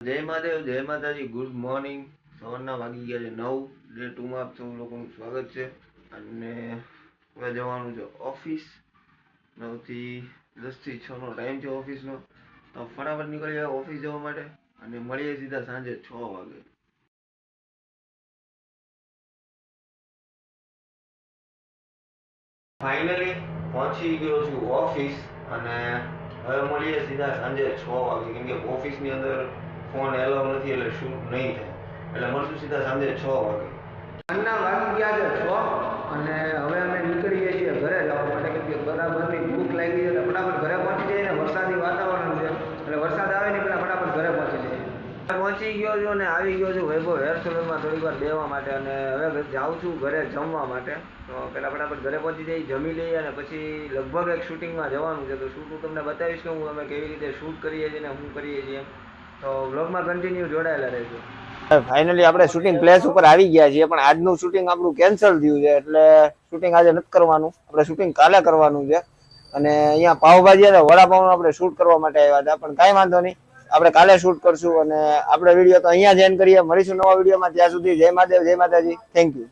જય મહાદેવ, જય માતાજી, ગુડ મોર્નિંગ. સવારના વાગી ગયા છે 9. ડે 2 માં સૌ લોકોનું સ્વાગત છે. અને હવે જવાનું છે ઓફિસ. 9 થી 10 થી 6 નો ટાઈમ છે ઓફિસનો. તો ફટાફટ નીકળી જાય ઓફિસ જવા માટે અને મળીએ સીધા સાંજે 6 વાગે. ફાઇનલી પહોંચી ગયો છું ઓફિસ અને હવે મળીએ સીધા સાંજે 6 વાગે, કેમ કે ઓફિસની અંદર ફોન એલાઉ નથી એટલે શૂટ નહીં થાય. એટલે મળશું સીધા સાંજે 6 વાગે. સાંજના વાગી ગયા છે 6 અને હવે અમે નીકળીએ છીએ ઘરે જવા માટે, કેમ કે બરાબરની ભૂખ લાગી છે એટલે ફટાફટ ઘરે પહોંચી જઈએ. ને વરસાદી વાતાવરણ છે એટલે વરસાદ આવે ને પેલા ફટાફટ ઘરે પહોંચી જઈએ. પહોંચી ગયો છું અને આવી ગયો છું વૈભવ હેર સલૂનમાં થોડીક વાર બેસવા માટે અને હવે જાઉં છું ઘરે જમવા માટે. તો પહેલાં ફટાફટ ઘરે પહોંચી જઈ, જમી લઈએ અને પછી લગભગ એક શૂટિંગમાં જવાનું છે. તો શૂટ હું તમને બતાવીશ કે હું અમે કેવી રીતે શૂટ કરીએ છીએ ને શું કરીએ છીએ. તો વ્લોગમાં કન્ટિન્યુ જોડાયેલા રહેજો. ફાઇનલી આપણે શૂટિંગ પ્લેસ ઉપર આવી ગયા છીએ, પણ આજનું શૂટિંગ આપણું કેન્સલ થયું છે એટલે શૂટિંગ આજે નથી કરવાનું. આપણે શૂટિંગ કાલે કરવાનું છે. અને અહીંયા પાવભાજી અને વડાપાવનું આપણે શૂટ કરવા માટે આવ્યા હતા, પણ કાંઈ વાંધો નહીં, આપણે કાલે શૂટ કરશું. અને આપણે વિડીયો તો અહીંયા જ એન્ડ કરીએ. મળીશું નવા વિડીયોમાં. ત્યાં સુધી જય મહાદેવ, જય માતાજી. Thank you.